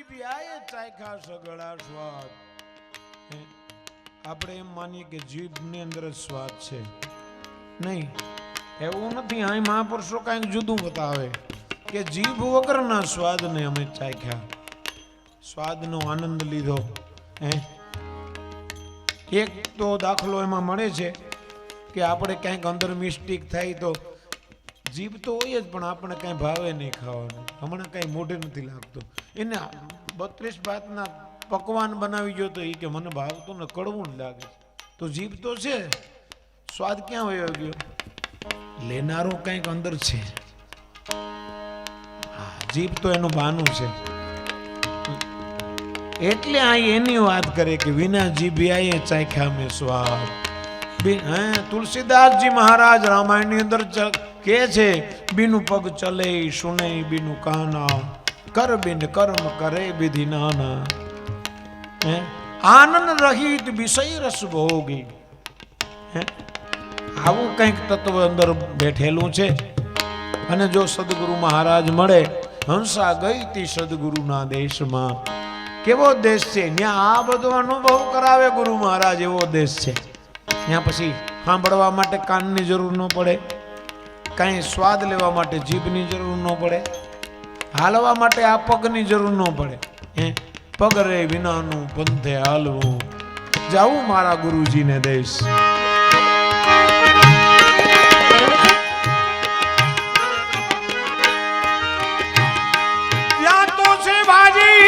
જીભ્યાએ ચાખ્યા સઘળા સ્વાદ. આપણે એમ માનીએ કે જીભની અંદર જ સ્વાદ છે. નહીં, એવું નથી. અહીં મહાપુરુષો કંઈક જુદું બતાવે કે જીભ વગરના સ્વાદને અમે ચાખ્યા, સ્વાદનો આનંદ લીધો. એક તો દાખલો એમાં મળે છે કે આપણે ક્યાંક અંદર મિસ્ટેક થાય તો જીભ તો હોય જ, પણ આપણે કાંઈ ભાવે નહીં ખાવાનું, હમણાં કાંઈ મોઢે નથી લાગતું. એને 32 ભાતના પકવાન બનાવી ગયો તો એ કે મને ભાવતું ને કડવું જ લાગે. તો જીભ તો છે, સ્વાદ ક્યાં વયો ગયો? લેનારો કંઈક અંદર છે. જીભ તો એનું બહાનું છે. એટલે આ એની વાત કરે કે વિના જીભ્યાએ ચાખ્યા મેં સ્વાદ. તુલસીદાસજી મહારાજ રામાયણની અંદર કે છે, બીનું પગ ચલે સુને બીનું કાના, કર બિન કર્મ કરે વિધિ નાના. આનંદ રહિત વિષય રસ ભોગી. આવું કંઈક તત્વ અંદર બેઠેલું છે. અને જો સદગુરુ મહારાજ મળે, હંસા ગઈ તી સદગુરુના દેશમાં. કેવો દેશ છે, ત્યાં આ બધો અનુભવ કરાવે ગુરુ મહારાજ, એવો દેશ છે. ત્યાં પછી સાંભળવા માટે કાનની જરૂર ન પડે, કાંઈ સ્વાદ લેવા માટે જીભની જરૂર ન પડે, હાલવા માટે આ પગની જરૂર ન પડે. પગ રે વિનાનું પંથે હાલવું, જાવું મારા ગુરુજીને દેશ. ત્યાં તો છે ભાજી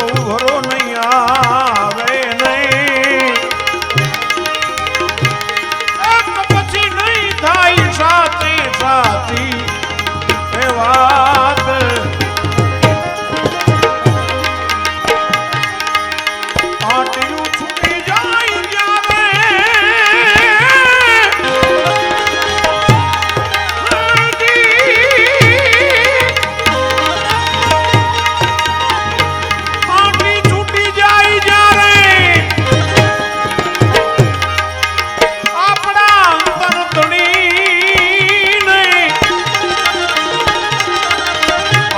ઉભરો નહીં આવે નહીં, પછી નહીં થાય સાચે સાચી એ વાત. આટલું છૂટી જાય જ્યારે આટલી છૂટી જાય જ્યારે આપણા અંતરધણીને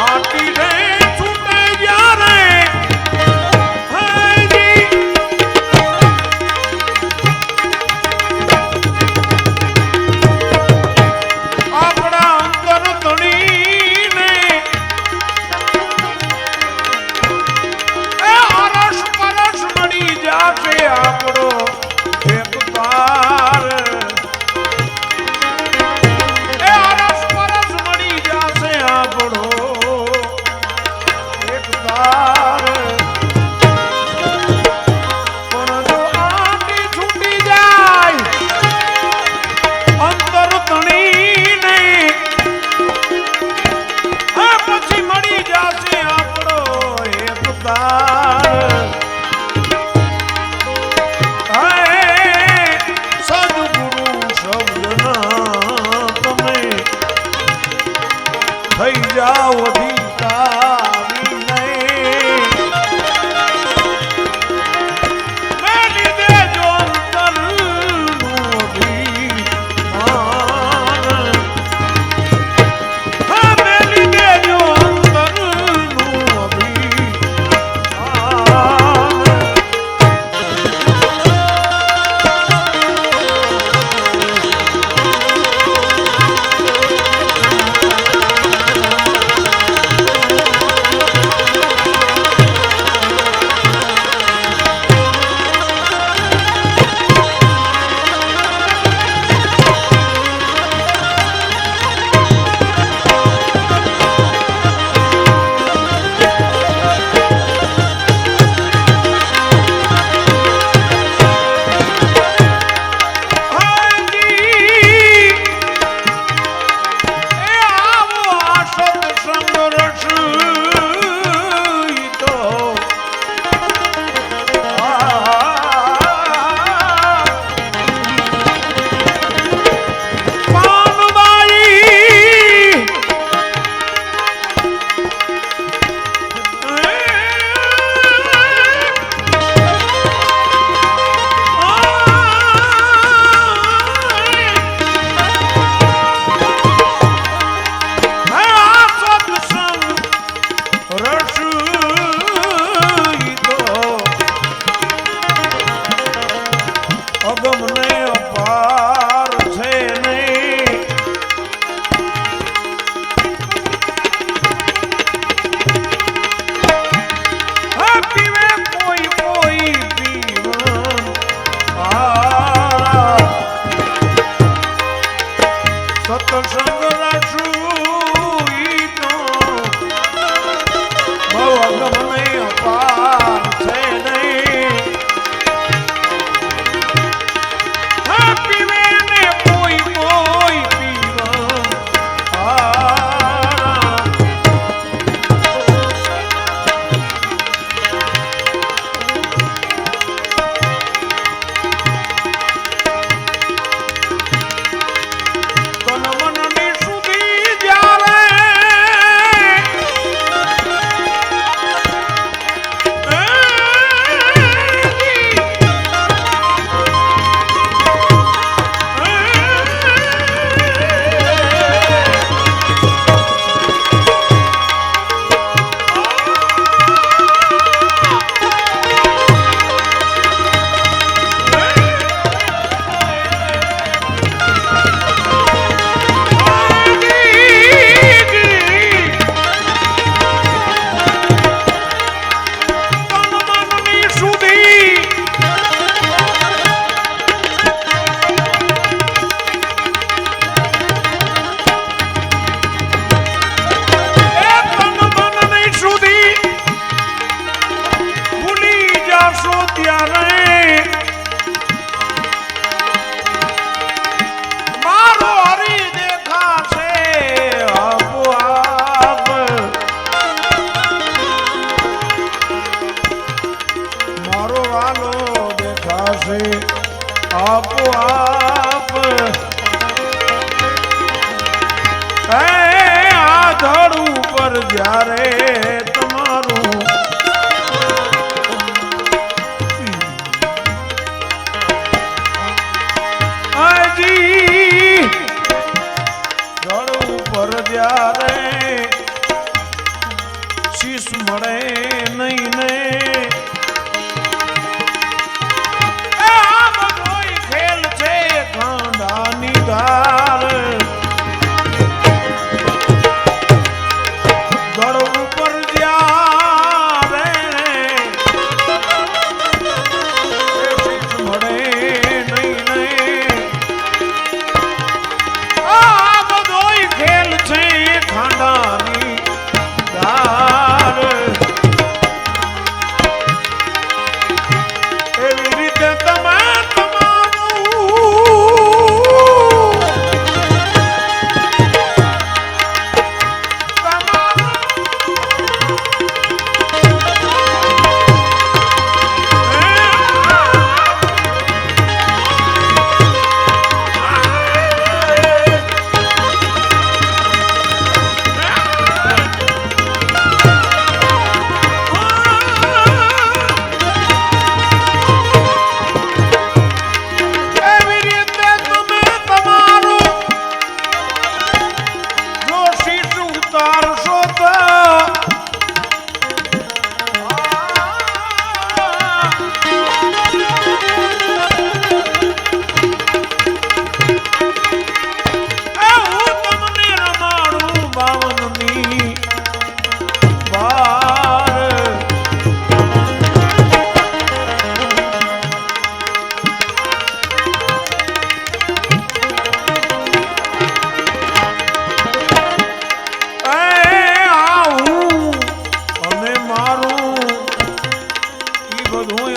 આટલી રે છૂટે જ્યારે થઈ જાઓ અધિકારી નહીં, મેલી દેજો અંતરનું અભિમાન, મેલી દેજો અંતરનું અભિમાન. આશો ત્યારે મારો હરી દેખાશે આપોઆપ, મારો વાલો દેખાશે આપોઆપ. આ ધડ ઉપર જ્યારે તમારું હજી ધડ ઉપર જ્યારે શીશ મળે નહીં ને આ બધોય ખેલ છે ખાંડાની ધાર. ધડ ઉપર જ્યારે શીશ મળે નહીં ને આ બધોય ખેલ છે ખાંડાની ધાર. એવી રીતે તમે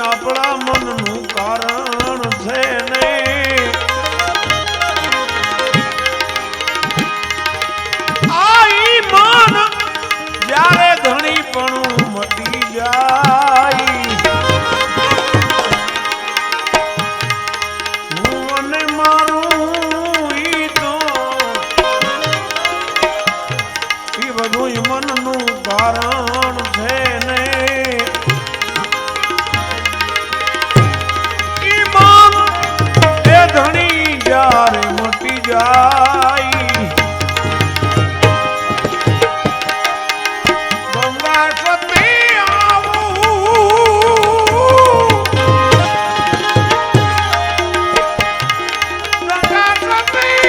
આપણા મનનું કારણ છે ને આ ઈમાન જ્યારે ધણી પણ મટી જાય હું અને મારું ઈ તો ઈ બધું મનનું કારણ છે ને ધણી જ્યારે મટી જાય ગંગા સતી આવું ગંગા સતી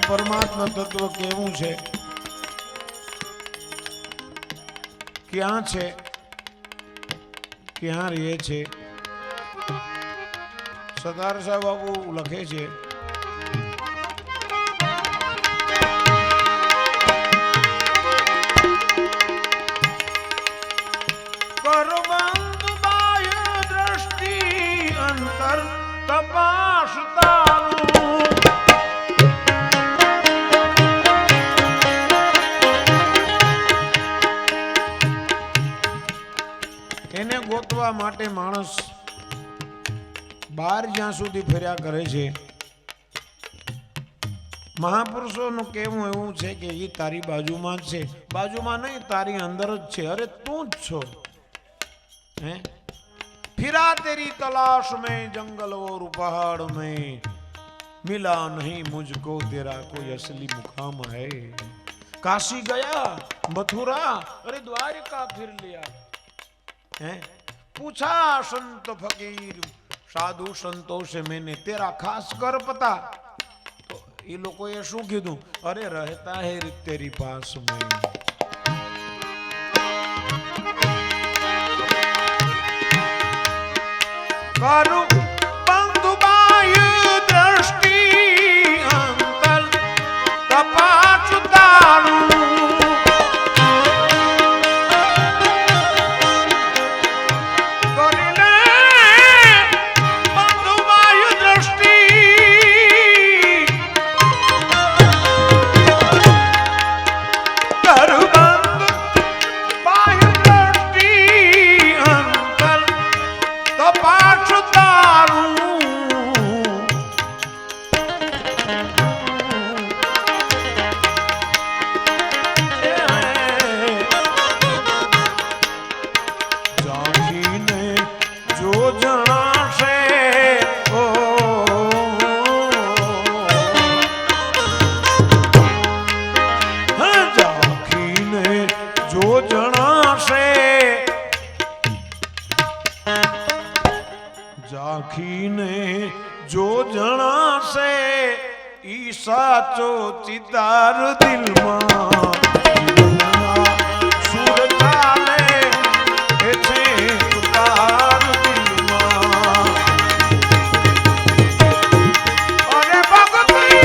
પરમાત્મા તત્વ કેવું છે, ક્યાં છે, ક્યાં રહે છે? સરદાર સાહેબ બાબુ લખે છે કરબંધ બાહ્ય દ્રષ્ટિ અંતર તપાસતાનું એને ગોતવા માટે માણસ બહાર જ્યાં સુધી ફર્યા કરે છે મહાપુરુષોનું કહેવું એવું છે કે એ તારી બાજુમાં જ છે, બાજુમાં નહીં તારી અંદર જ છે. અરે તું જ છો. હે फिरा तेरी तलाश में जंगल और पहाड़ में, मिला नहीं मुझको तेरा कोई असली मुकाम है. काशी गया मथुरा अरे द्वारिका फिर लिया. हैं पूछा संत फकीर साधु संतों से मैंने तेरा खास कर पता. तो ये लोगों ये શું કીધું? अरे रहता है तेरी पास में. करूं बंधु बाह्य दृष्टि अंतर तपाच तारूं. करिले बंधु बाह्य दृष्टि करूं बंधु बाह्य दृष्टि अंतर तपाच ઝાંખીને જો જણાશે ઈ સાચો ચિતાર દિલમાં સુર ચાલે એ છે ઉતાર દિલમાં. અરે ભક્તિ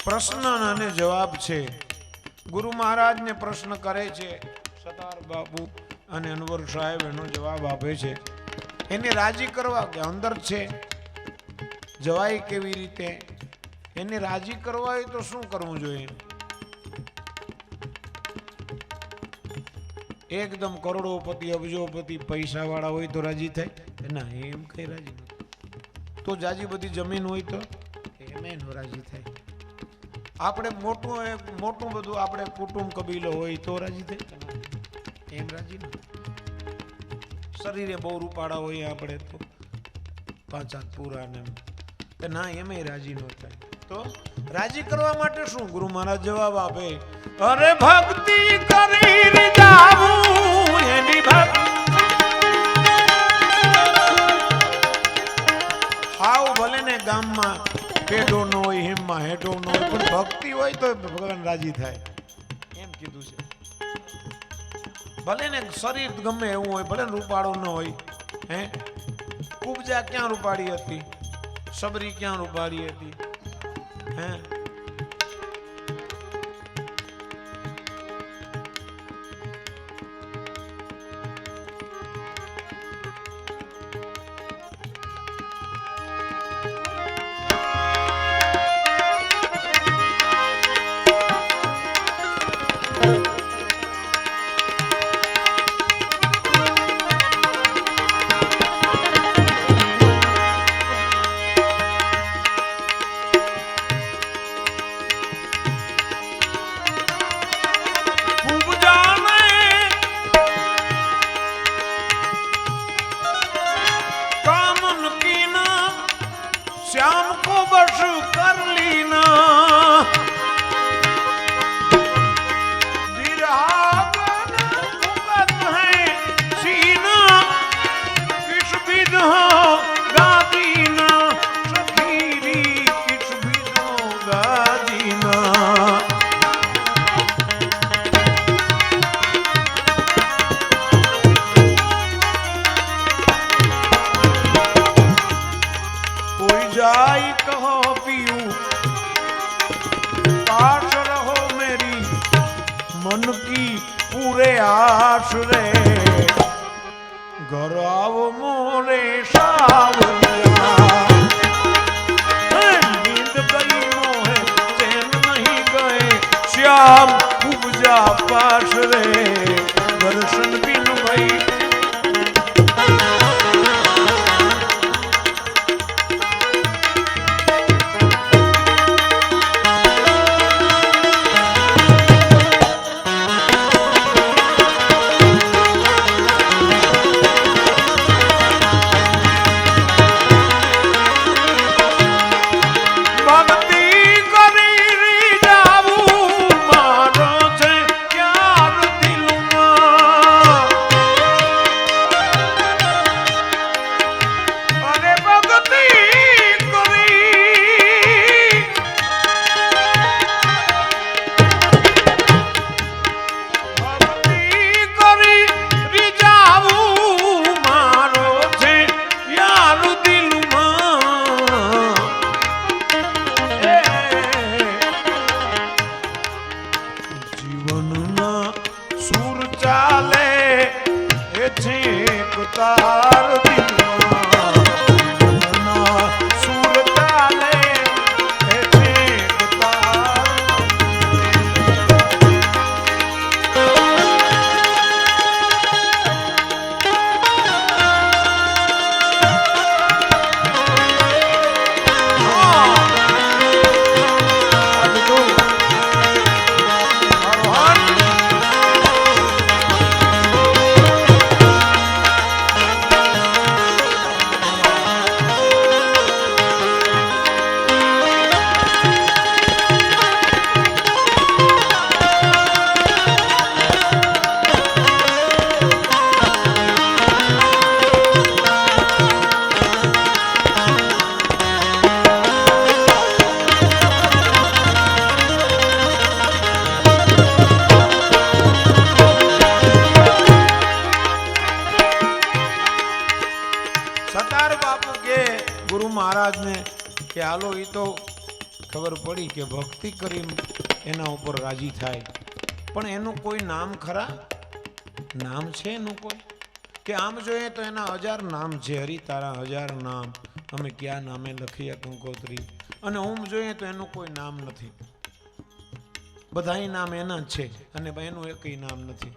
પ્રશ્ન અને જવાબ છે. ગુરુ મહારાજ ને પ્રશ્ન કરે છે સતાર બાબુ અને અનવર સાહેબ એનો જવાબ આપે છે. એને રાજી કરવા કે અંદર છે જવાય કેવી રીતે? એને રાજી કરવા હોય તો શું કરવું જોઈએ? એકદમ કરોડોપતિ અબજોપતિ પૈસા વાળા હોય તો રાજી થાય ના? એમ કઈ રાજી નથી. તો જાજી બધી જમીન હોય તો એમ રાજી થાય. આપણે મોટું બધું આપણે કુટુંબ કબીલો હોય તો રાજી થાય? એમ રાજી નહીં. શરીરે બહુ રૂપાળા હોય આપણે તો 5 હાથ પૂરા ને ના એમે રાજી ન થાય. તો રાજી કરવા માટે શું? ગુરુ મહારાજ જવાબ આપે, અરે ભક્તિ કરી જાવું એની ભક્તિ હાવ ભલે ને ગામમાં પેઢો ન હોય હિમમાં હેઠો ન હોય પણ ભક્તિ હોય તો ભગવાન રાજી થાય એમ કીધું છે. ભલે ને શરીર ગમે એવું હોય, ભલે રૂપાળો ન હોય. હે કુબજા ક્યાં રૂપાળી હતી? સબરી ક્યાં રૂપાળી હતી? હે श्याम को बश कर लीना विरागन भुगत है सीना किस विध हो गादीना सखीरी किस विध हो गादीना. जाई कहो पियू पास रहो मेरी मन की पूरे आस रे घर आओ मोरे सावरिया नींद गई मोहे चैन नहीं गए श्याम उपजा पास रे दर्शन बिन भई કે હાલો એ તો ખબર પડી કે ભક્તિ કરી એના ઉપર રાજી થાય, પણ એનું કોઈ નામ ખરા? નામ છે એનું કોઈ? કે આમ જોઈએ તો એના 1000 નામ છે, હરી તારા 1000 નામ, અમે ક્યાં નામે લખીએ કંકોત્રી. અને ઓમ જોઈએ તો એનું કોઈ નામ નથી, બધાય નામ એના જ છે અને એનું એકય નામ નથી.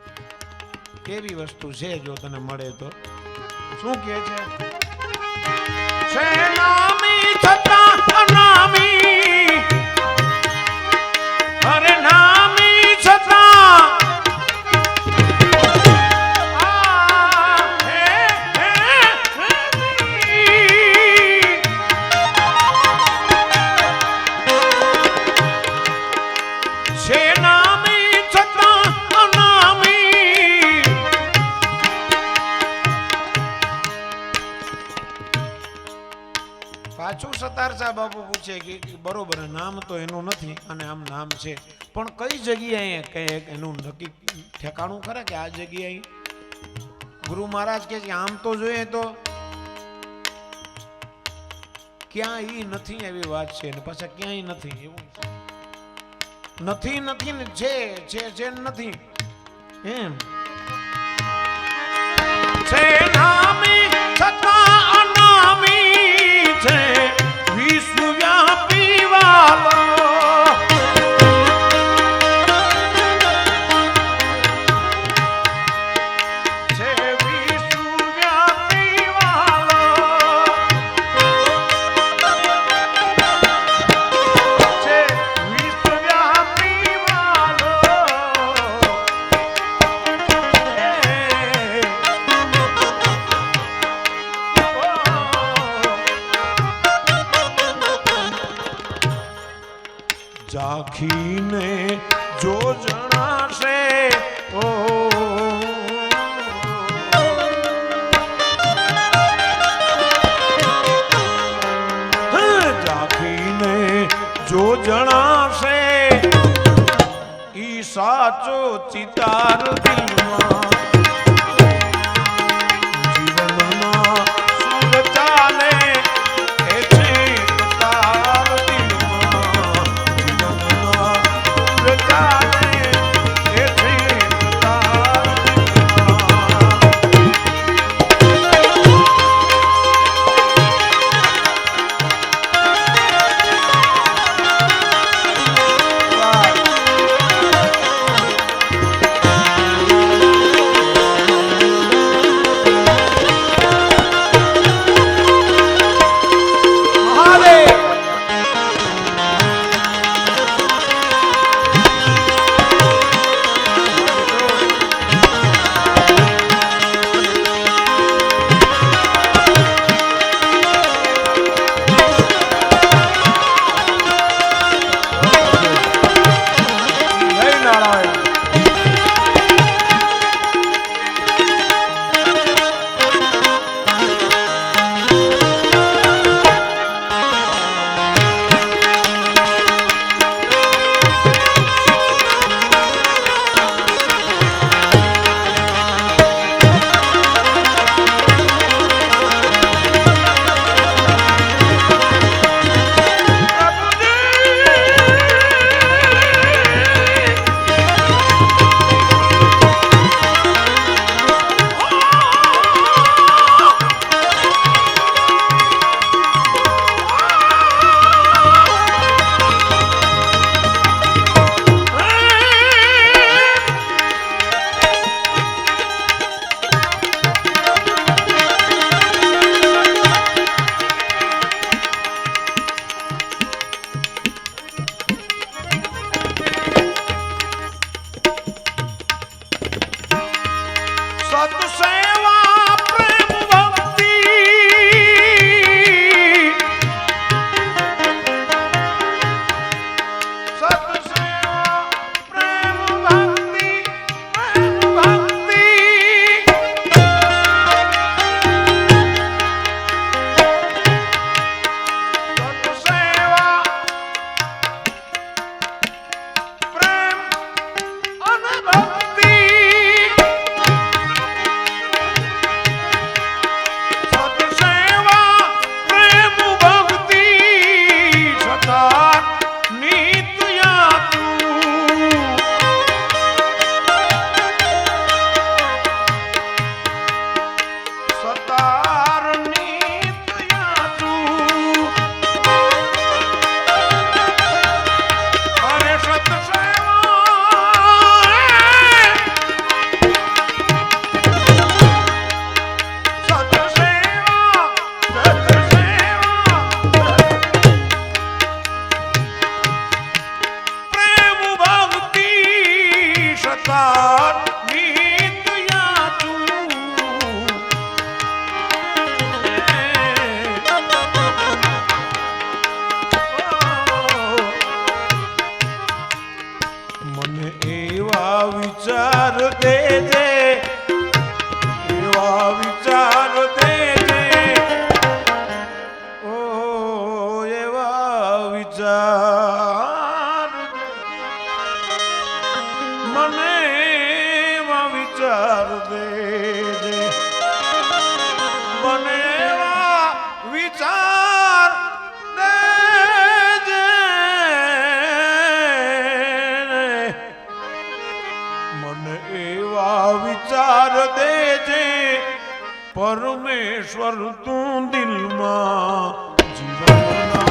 કેવી વસ્તુ છે જો તને મળે તો? શું કહે છે નામી છતાં અનામી, અરે નામી છતાં પાછું સતાર સાહેબ બાપુ પૂછે કે બરોબર નામ તો એનું નથી અને આમ નામ છે, પણ કઈ જગ્યાએ કઈ એનું નક્કી ઠેકાણું ખરે કે આ જગ્યાએ? ગુરુ મહારાજ કે આમ તો જોઈએ તો ક્યાંય નથી એવી વાત છે, ને પાછા ક્યાંય નથી એવું નથી. નથી ને છે નથી એમ છે. નામી છતાં અનામી છે, વિશ્વવ્યાપી વાલો છે, વિશ્વવ્યાપી વાલો છે, વિશ્વવ્યાપી વાલો. જાખીને જો જણાશે ઓ જાખીને જો જણાશે ઈ સાચો ચિતાર દિલમાં જીવનમાં સુર ચાલે એ છે વિચાર મને એવા વિચાર દેજે મને એવા વિચાર દેજે મને એવા વિચાર દેજે પરમેશ્વર તું દિલમાં જીવનના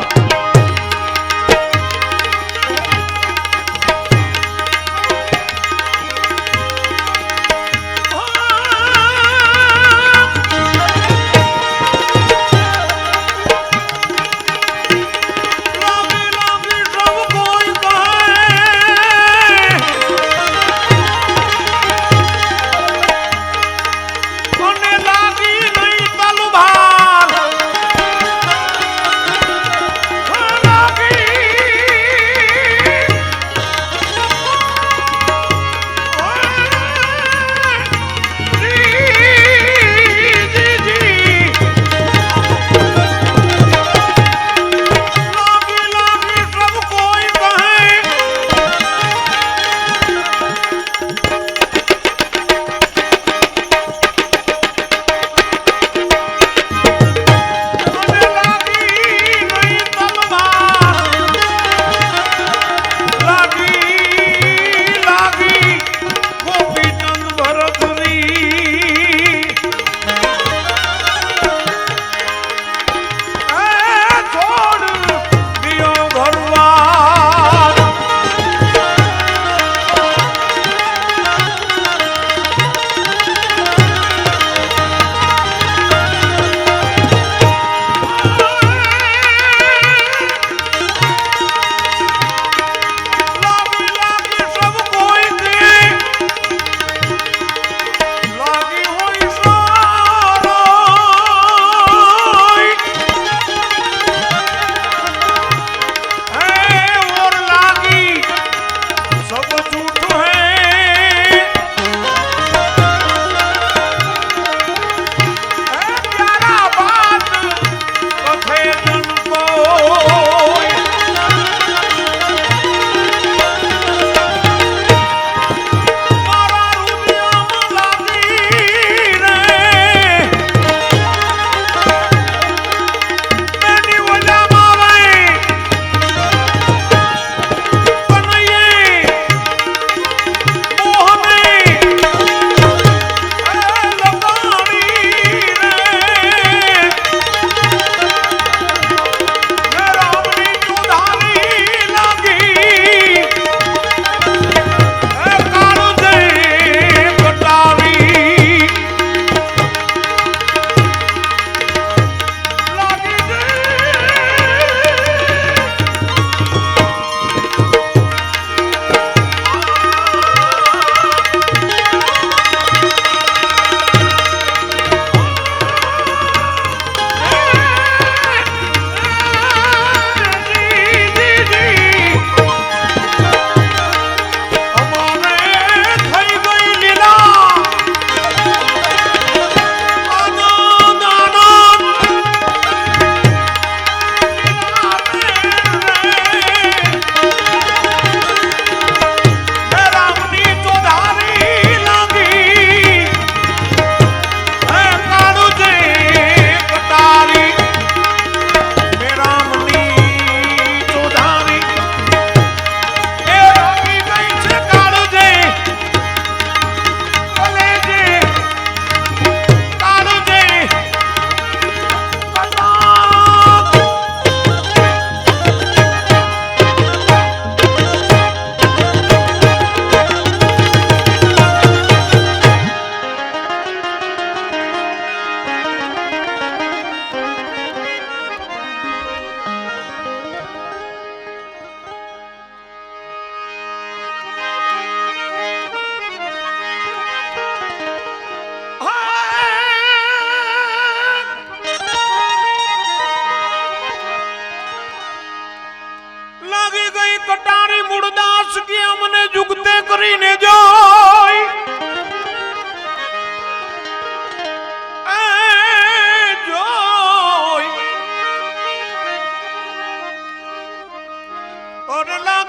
કરીને જોઈ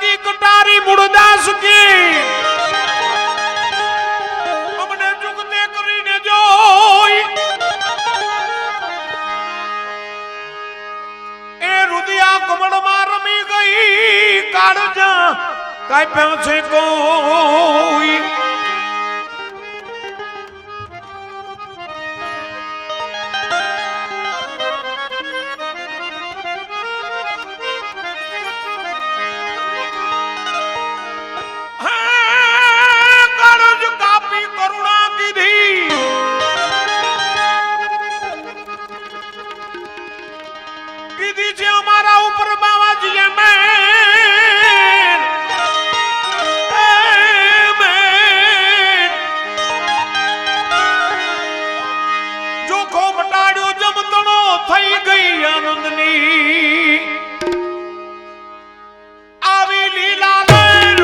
લાગી કટારી મૂળદાસ કી અમને જુગતે કરીને જોઈ એ રુદિયા કમળમાં રમી ગઈ કાળજા કાપ્યો છે કોઈ થઈ ગઈ આનંદની આવી લીલા લહેર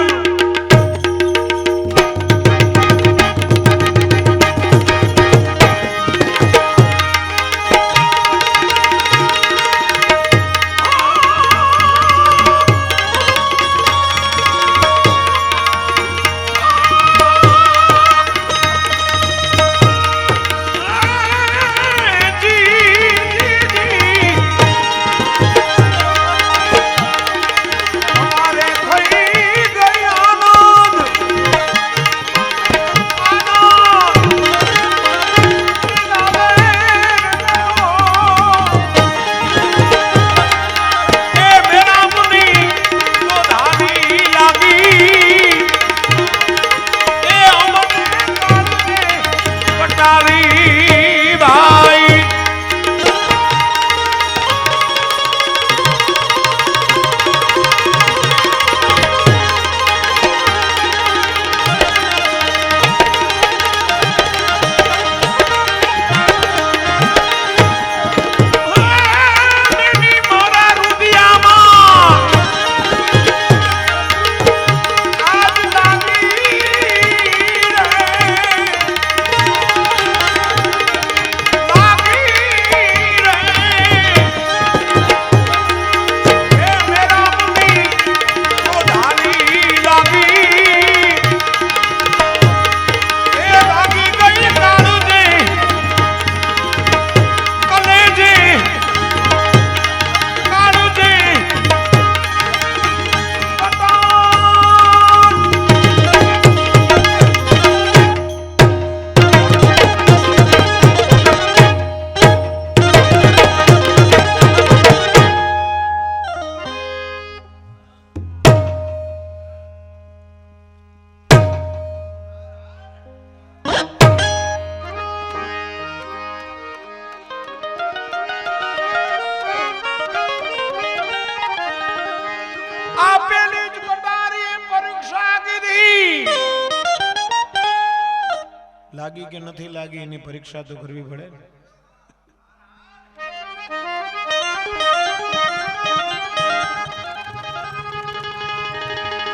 લાગી કે નથી લાગી એની પરીક્ષા તો કરવી પડે ને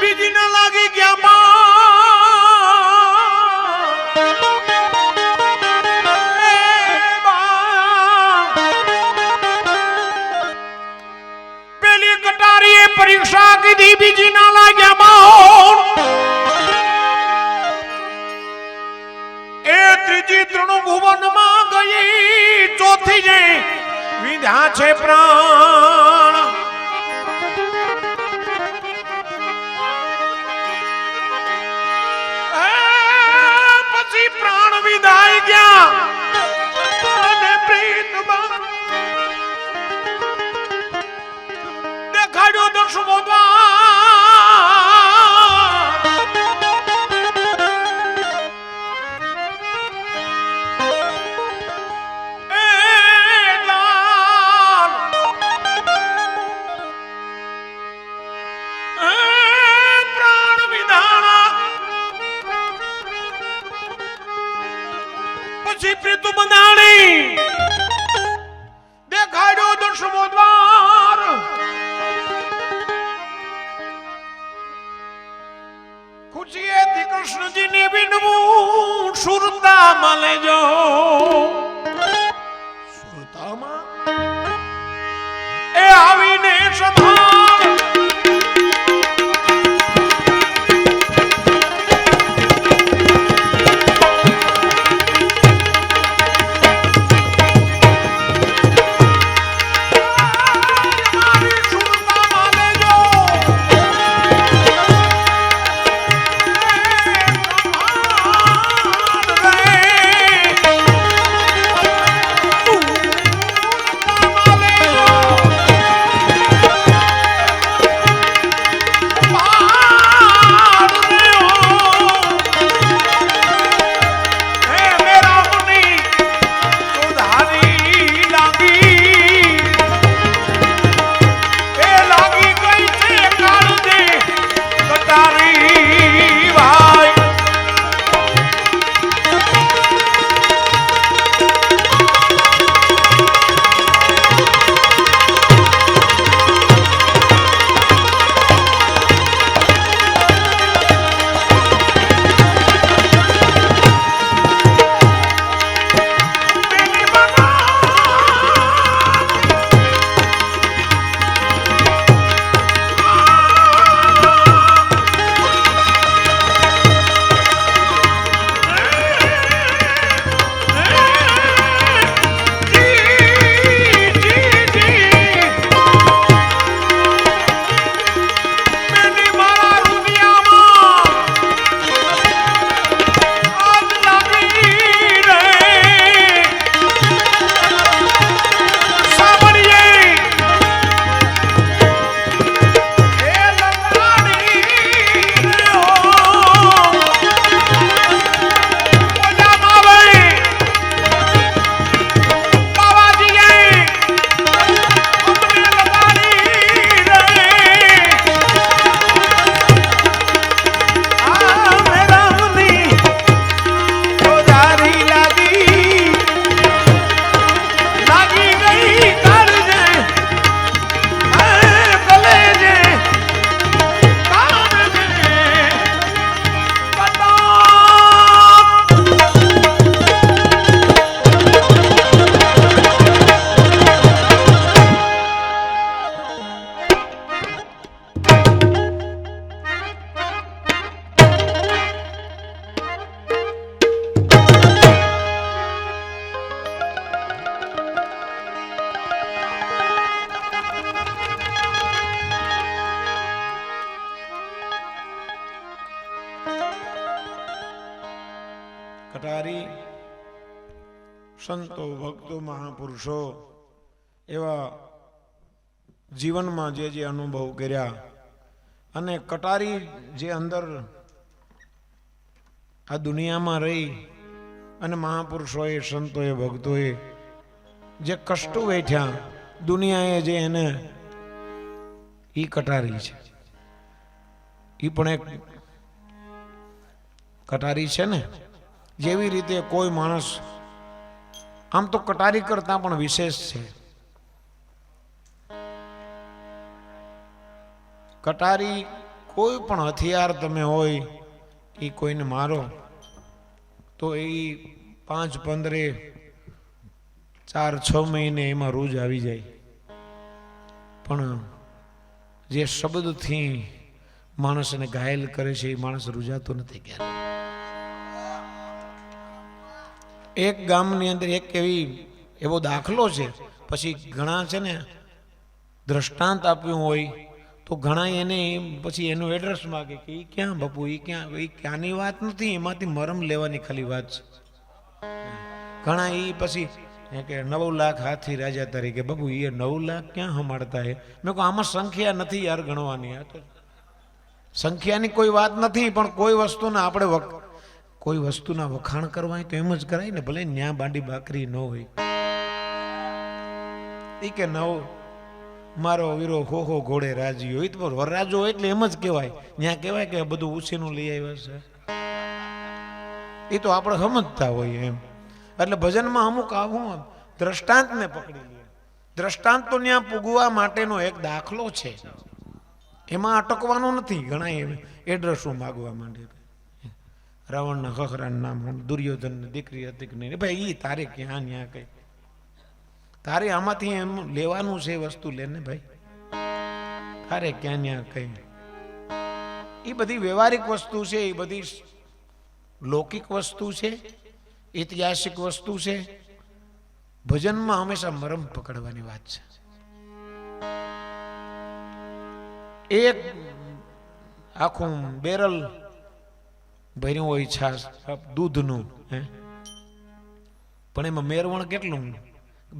બીજી ના લાગી ગયા પેલી કટારીએ પરીક્ષા કીધી બીજી ના લાગ્યા માહોલ ત્રીજી ત્રણ ભુવન માં ગઈ ચોથી જે વિધા છે પ્રાણ પછી પ્રાણ વિદાય ગયા અને પ્રીતમાં દેખાડ્યો દર્શનો પ્રીતુ બંધાણી દેખાડ્યો દર્શનો દ્વાર ખુશીએથી કૃષ્ણજીને વિનવું સુરતામાં લેજો સુરતામાં એ આવીને સંભાળ કટારી સંતો ભક્તો મહાપુરુષો એવા જીવનમાં જે અનુભવ કર્યા અને કટારી જે અંદર આ દુનિયામાં રહી અને મહાપુરુષોએ સંતોએ ભક્તોએ જે કષ્ટો વેઠ્યા દુનિયાએ જે એને ઈ કટારી છે. ઈ પણ એક કટારી છે ને. જેવી રીતે કોઈ માણસ આમ તો કટારી કરતા પણ વિશેષ છે. કટારી કોઈ પણ હથિયાર તમે હોય એ કોઈને મારો તો એ 5, 15, 4, 6 મહિને એમાં રૂજ આવી જાય. પણ જે શબ્દથી માણસને ઘાયલ કરે છે એ માણસ રૂજાતો નથી ક્યારે. એક ગામની અંદર એક એવો દાખલો છે. પછી ઘણા છે ને દ્રષ્ટાંત આપ્યું હોય તો ઘણા એને પછી એનું એડ્રેસ માગે કે એ ક્યાં બાપુ, એ ક્યાંની વાત નથી, એમાંથી મરમ લેવાની ખાલી વાત છે. ઘણા એ પછી કે 9 લાખ હાથી રાજા તરીકે, બાપુ એ 9 લાખ ક્યાં હમાડતા હે. મેં કહું આમાં સંખ્યા નથી યાર ગણવાની. આ તો સંખ્યાની કોઈ વાત નથી, પણ કોઈ વસ્તુના આપણે કોઈ વસ્તુના વખાણ કરવા હોય તો એમ જ કરાય ને, ભલે ન્યા બાંડી બાકરી ન હોય. એ કે 9 મારો વીરો ખોખો ઘોડે રાજી હોય તો વરરાજો હોય એટલે એમ જ કહેવાય. ત્યાં કહેવાય કે બધું ઉછીનું લઈ આવ્યા છે. એ તો આપણે સમજતા હોય એમ. એટલે ભજનમાં અમુક આવું દ્રષ્ટાંતને પકડી લે. દ્રષ્ટાંત તો ત્યાં પૂગવા માટેનો એક દાખલો છે, એમાં અટકવાનું નથી. ઘણા એડ્રેસો માગવા માંડે. રાવણના ખખરાનું નામ, દુર્યોધનની દીકરી હતી કે નહીં. ભાઈ એ તારે ક્યાં ન્યા કઈ, તારે આમાંથી એમ લેવાનું છે વસ્તુ લેને ભાઈ, તારે ક્યાં ન્યા કઈ. એ બધી વ્યવહારિક વસ્તુ છે, એ બધી લૌકિક વસ્તુ છે, ઐતિહાસિક વસ્તુ છે. ભજનમાં હંમેશા મરમ પકડવાની વાત છે. એક આખું બેરલ ભર્યું હોય છાશ દૂધનું, પણ એમાં મેરવણ કેટલું?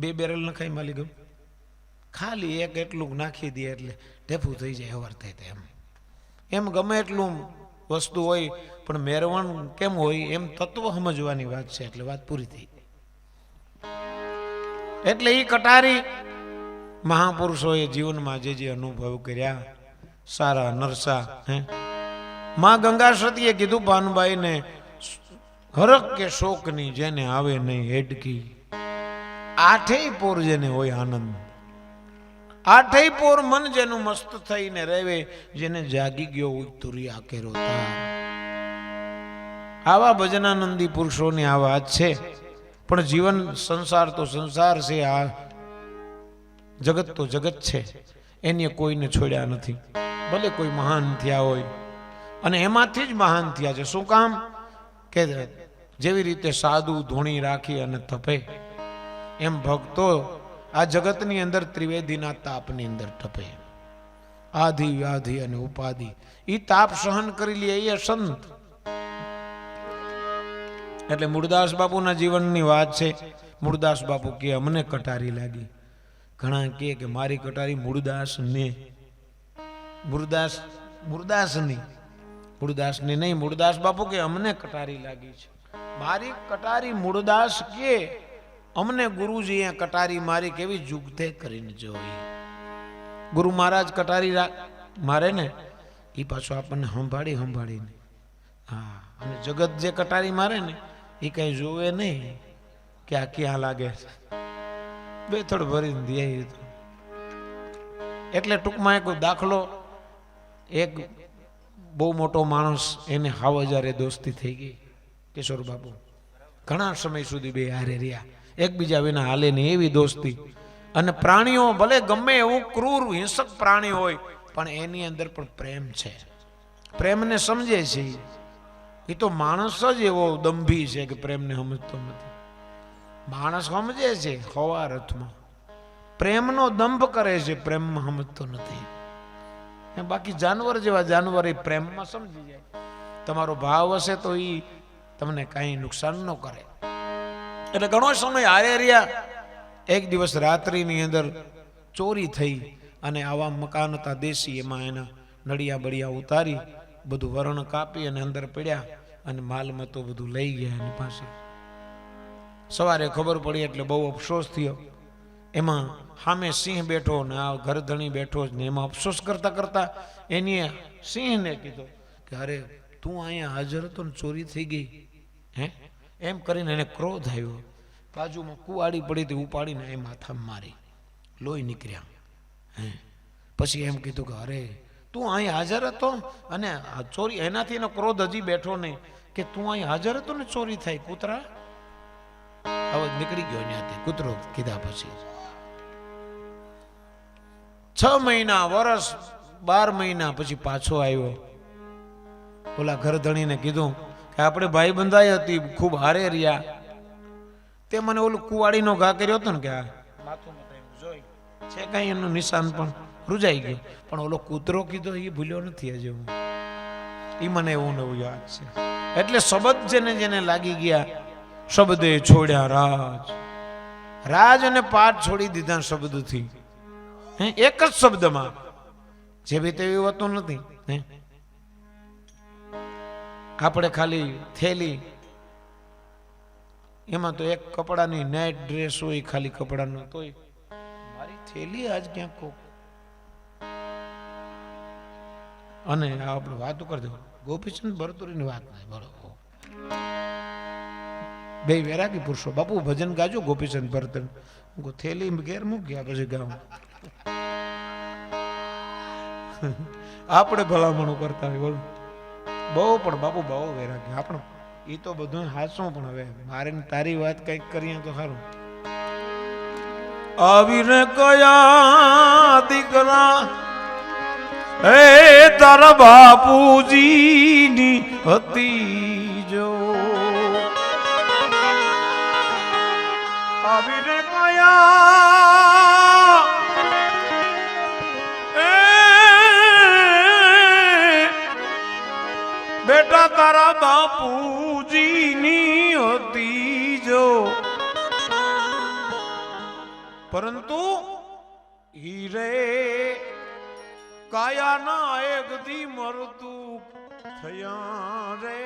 2 બેરલ નખાય માલી ગયું, ખાલી એક એટલું નાખી દે એટલે ઢેફું થઈ જાય. હવાર થાય એમ ગમે એટલું વસ્તુ હોય પણ મેરવણ કેમ હોય એમ તત્વ સમજવાની વાત છે. એટલે વાત પૂરી થઈ. એટલે એ કટારી મહાપુરુષોએ જીવનમાં જે અનુભવ કર્યા, સારા નરસા. માં ગંગા સતીએ કીધું પાનબાઈને, હરક કે શોકની જેને આવે નહીં હેડકી, 8 પોર જેને હોય આનંદ, 8 પોર મન જેનું મસ્ત થઈને રહેવે, જેને જાગી ગયો હોય તુરિયા કેરો તાર. આવા ભજનાનંદી પુરુષોની આ વાત છે. પણ જીવન સંસાર તો સંસાર છે, આ જગત તો જગત છે, એને કોઈને છોડ્યા નથી. ભલે કોઈ મહાન થયા હોય, અને એમાંથી જ મહાન થયા છે. શું કામ? કે જેવી રીતે સાધુ ધૂણી રાખી અને તપે, એમ ભક્તો આ જગતની અંદર ત્રિવેદીના તાપની અંદર તપે. આધિ વ્યાધિ અને ઉપાધિ એ તાપ સહન કરી લે એ સંત. એટલે મૂળદાસ બાપુના જીવનની વાત છે. મૂળદાસ બાપુ કે અમને કટારી લાગી. ઘણા કે મારી કટારી મૂળદાસ ને, મૂળદાસની નહીં. મૂળદાસ બાપુ કે અમને કટારી લાગી છે. મારી કટારી મૂળદાસ કે અમને ગુરુજીએ કટારી મારી કેવી જુગતે કરીને જોઈ. ગુરુ મહારાજ કટારી મારે ને એ પાછું આપણને સંભાળીને. હા, અને જગત જે કટારી મારે ને એ કઈ જોવે નહીં કે આ ક્યાં લાગે છે, 2 થોડ ભરીને દે. એટલે ટૂંકમાં એક દાખલો, એક બહુ મોટો માણસ, એને 1000 દોસ્તી થઈ ગઈ. કિશોર બાપુ ઘણા સમય સુધી 2 હારે રહ્યા, એકબીજા વિના હાલે નહીં એવી દોસ્તી. અને પ્રાણીઓ ભલે ગમે એવું ક્રૂર હિંસક પ્રાણી હોય પણ એની અંદર પણ પ્રેમ છે, પ્રેમને સમજે છે. એ તો માણસ જ એવો દંભી છે કે પ્રેમને સમજતો નથી. માણસ સમજે છે હવા અર્થમાં, પ્રેમનો દંભ કરે છે, પ્રેમમાં સમજતો નથી. બાકી જાનવર જેવા જાનવર એ પ્રેમમાં સમજી જાય. તમારો ભાવ હશે તો એ તમને કાંઈ નુકસાન ન કરે. એટલે ઘણો સમય હારે રહ્યા. એક દિવસ રાત્રિની અંદર ચોરી થઈ અને આવા મકાન હતા દેશી, એમાં એના નડિયા બળિયા ઉતારી બધું વરણ કાપી અને અંદર પડ્યા અને માલમાં તો બધું લઈ ગયા એની પાસે. સવારે ખબર પડી એટલે બહુ અફસોસ થયો. એમાં સામે સિંહ બેઠો ને આ ઘરધણી બેઠો ને એમાં અફસોસ કરતા કરતા એની સિંહને કીધું કે અરે તું અહીંયા હાજર હતો ને ચોરી થઈ ગઈ હે, એમ કરીને એને ક્રોધ આવ્યો. બાજુમાં કુવાડી પડી હતી, ઉપાડીને એ માથામાં મારી, લોહી નીકળ્યા. હે પછી એમ કીધું કે અરે તું અહીં હાજર હતો અને આ ચોરી, એનાથી એનો ક્રોધ હજી બેઠો નહીં કે તું અહીં હાજર હતો ને ચોરી થાય. કૂતરા હવે નીકળી ગયો ત્યાંથી કૂતરો કીધા પછી. 6 મહિના, વર્ષ, 12 મહિના પછી પાછો આવ્યો. ઓલા ઘરધણીને કીધું કે આપણે ભાઈ બંધાઈ હતી, ખૂબ હારે રહ્યા, તે મને ઓલું કુવાડીનો ઘા કર્યો હતો ને કે આ માથું જોઈ છે કઈ એનું નિશાન પણ રૂજાઈ ગયું, પણ ઓલો કૂતરો કીધો એ ભૂલ્યો નથી હજી હું. એ મને એવું નવું યાદ છે. એટલે શબ્દ જેને જેને લાગી ગયા, શબ્દે છોડ્યા રાજ, રાજ અને પાઠ છોડી દીધા શબ્દથી. એક જ શબ્દમાં જે બી તેવું હોતું નથી. આપણે ખાલી થેલી, એમાં તો એક કપડાની નાઇટ ડ્રેસ હોય, ખાલી કપડાનો, તોય મારી થેલી આજ ક્યાંક કોક. અને આપણે વાતો કરી દો ગોપીચંદ બરતુરીની વાત નહીં, બરોબર બે વૈરાગી પુરુષો. બાપુ ભજન ગાજો ગોપીચંદ ભરતર, થેલી ઘેર મૂક ગયા પછી ગાઉં. આપણે ભલામણો કરતા હોય બોલો બહુ, પણ બાપુ બહુ વૈરાગી. આપણે એ તો બધું હાચું, પણ હવે મારે તારી વાત કઈક કરીએ તો સારું. આવીને કયા દીકરા હે તારા બાપુજીની હતી જો, આવીને કયા બેટા તારા બાપુજીની હતી જો, પરંતુ હીરે કાયાના એકથી મરતું થયા રે.